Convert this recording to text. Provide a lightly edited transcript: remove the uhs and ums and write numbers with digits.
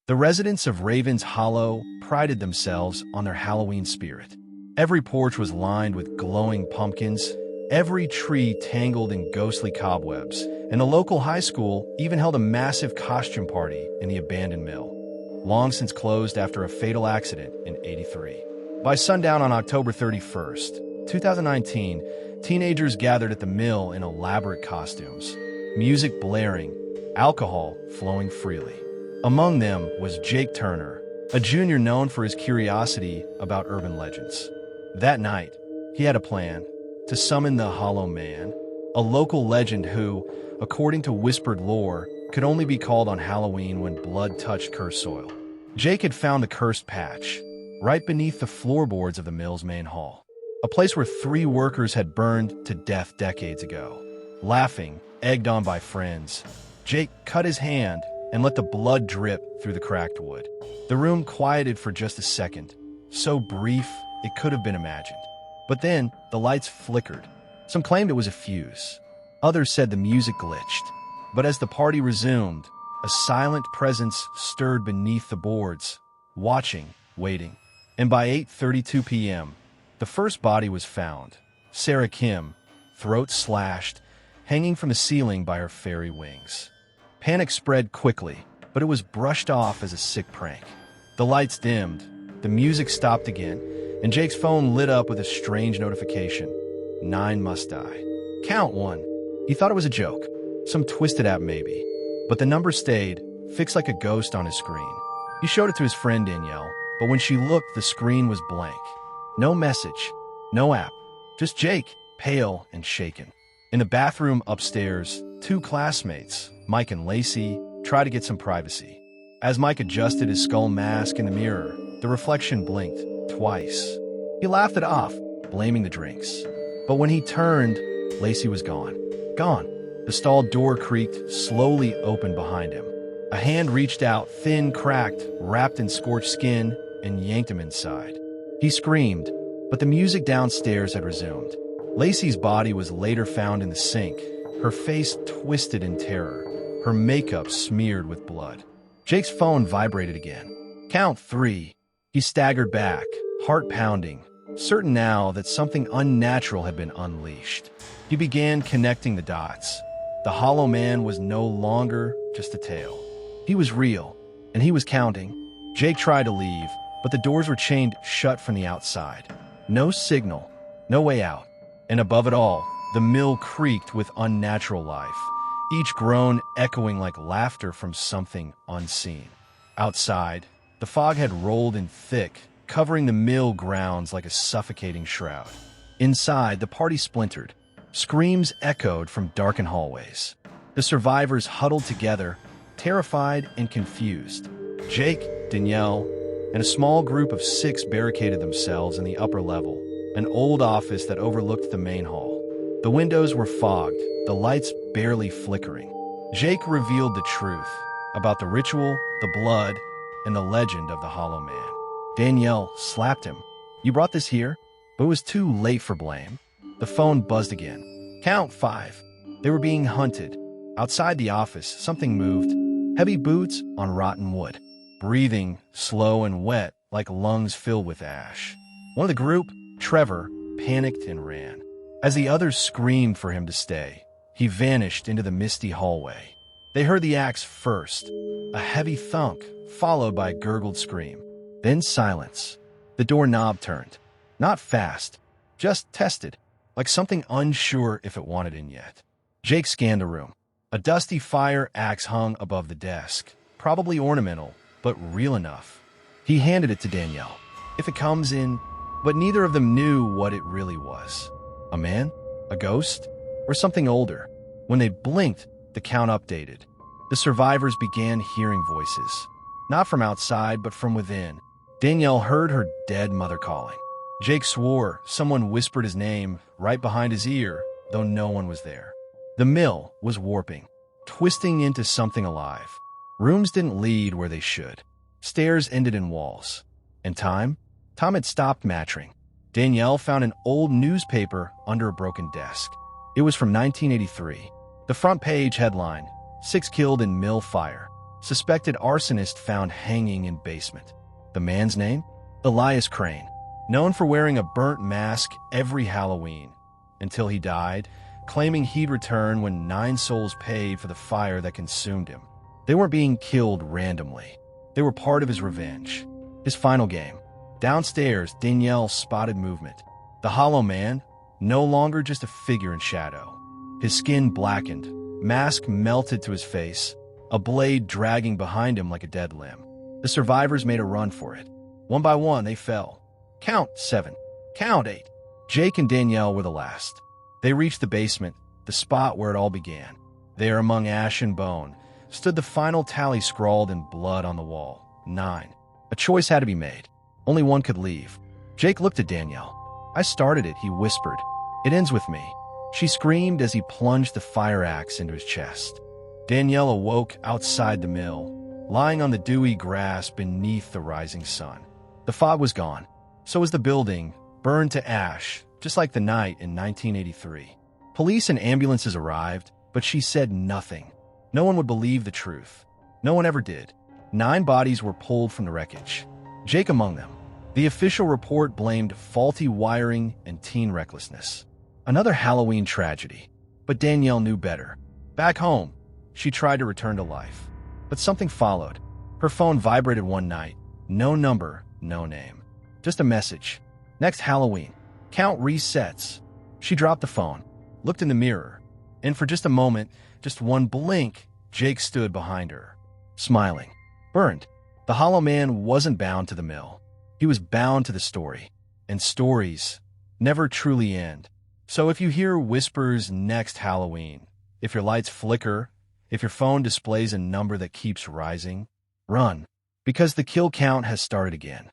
The residents of Ravens Hollow prided themselves on their Halloween spirit. Every porch was lined with glowing pumpkins, every tree tangled in ghostly cobwebs, and the local high school even held a massive costume party in the abandoned mill, long since closed after a fatal accident in '83. By sundown on October 31st, 2019, teenagers gathered at the mill in elaborate costumes, music blaring, alcohol flowing freely. Among them was Jake Turner, a junior known for his curiosity about urban legends. That night, he had a plan to summon the Hollow Man, a local legend who, according to whispered lore, could only be called on Halloween when blood touched cursed soil. Jake had found the cursed patch, right beneath the floorboards of the mill's main hall, a place where 3 workers had burned to death decades ago. Laughing, egged on by friends, Jake cut his hand and let the blood drip through the cracked wood. The room quieted for just a second, so brief it could have been imagined. But then, the lights flickered. Some claimed it was a fuse. Others said the music glitched. But as the party resumed, a silent presence stirred beneath the boards, watching, waiting. And by 8:32 p.m., the first body was found. Sarah Kim, throat slashed, hanging from the ceiling by her fairy wings. Panic spread quickly, but it was brushed off as a sick prank. The lights dimmed, the music stopped again, and Jake's phone lit up with a strange notification. 9 must die. Count 1. He thought it was a joke, some twisted app maybe, but the number stayed, fixed like a ghost on his screen. He showed it to his friend Danielle, but when she looked, the screen was blank. No message, no app, just Jake, pale and shaken. In the bathroom upstairs, 2 classmates, Mike and Lacey, tried to get some privacy. As Mike adjusted his skull mask in the mirror, the reflection blinked twice. He laughed it off, blaming the drinks. But when he turned, Lacey was gone. Gone. The stall door creaked, slowly opened behind him. A hand reached out, thin, cracked, wrapped in scorched skin, and yanked him inside. He screamed, but the music downstairs had resumed. Lacey's body was later found in the sink, her face twisted in terror, her makeup smeared with blood. Jake's phone vibrated again. Count 3. He staggered back, heart pounding, certain now that something unnatural had been unleashed. He began connecting the dots. The Hollow Man was no longer just a tale. He was real, and he was counting. Jake tried to leave, but the doors were chained shut from the outside. No signal, no way out. And above it all, the mill creaked with unnatural life, each groan echoing like laughter from something unseen. Outside, the fog had rolled in thick, covering the mill grounds like a suffocating shroud. Inside, the party splintered. Screams echoed from darkened hallways. The survivors huddled together, terrified and confused. Jake, Danielle, and a small group of 6 barricaded themselves in the upper level, an old office that overlooked the main hall. The windows were fogged, the lights barely flickering. Jake revealed the truth about the ritual, the blood, and the legend of the Hollow Man. Danielle slapped him. "You brought this here?" But it was too late for blame. The phone buzzed again. Count 5. They were being hunted. Outside the office, something moved. Heavy boots on rotten wood. Breathing, slow and wet, like lungs filled with ash. One of the group, Trevor, panicked and ran. As the others screamed for him to stay, he vanished into the misty hallway. They heard the axe first, a heavy thunk, followed by a gurgled scream. Then silence. The doorknob turned. Not fast, just tested, like something unsure if it wanted in yet. Jake scanned the room. A dusty fire axe hung above the desk, probably ornamental, but real enough. He handed it to Danielle. "If it comes in," but neither of them knew what it really was. A man? A ghost? Or something older? When they blinked, the count updated. The survivors began hearing voices. Not from outside, but from within. Danielle heard her dead mother calling. Jake swore someone whispered his name right behind his ear, though no one was there. The mill was warping, twisting into something alive. Rooms didn't lead where they should. Stairs ended in walls. And time? Time had stopped matching. Danielle found an old newspaper under a broken desk. It was from 1983. The front page headline, 6 killed in mill fire. Suspected arsonist found hanging in basement. The man's name? Elias Crane, known for wearing a burnt mask every Halloween, until he died, claiming he'd return when 9 souls paid for the fire that consumed him. They weren't being killed randomly. They were part of his revenge. His final game. Downstairs, Danielle spotted movement. The Hollow Man, no longer just a figure in shadow. His skin blackened, mask melted to his face, a blade dragging behind him like a dead limb. The survivors made a run for it. One by one, they fell. Count 7. Count 8. Jake and Danielle were the last. They reached the basement, the spot where it all began. There, among ash and bone, stood the final tally scrawled in blood on the wall. 9. A choice had to be made. Only one could leave. Jake looked at Danielle. "I started it," he whispered. "It ends with me." She screamed as he plunged the fire axe into his chest. Danielle awoke outside the mill, lying on the dewy grass beneath the rising sun. The fog was gone. So was the building, burned to ash, just like the night in 1983. Police and ambulances arrived, but she said nothing. No one would believe the truth. No one ever did. 9 bodies were pulled from the wreckage, Jake among them. The official report blamed faulty wiring and teen recklessness. Another Halloween tragedy. But Danielle knew better. Back home, she tried to return to life. But something followed. Her phone vibrated one night. No number, no name. Just a message. Next Halloween. Count resets. She dropped the phone, looked in the mirror, and for just a moment, just one blink, Jake stood behind her, smiling. Burned. The Hollow Man wasn't bound to the mill. He was bound to the story. And stories never truly end. So if you hear whispers next Halloween, if your lights flicker, if your phone displays a number that keeps rising, run, because the kill count has started again.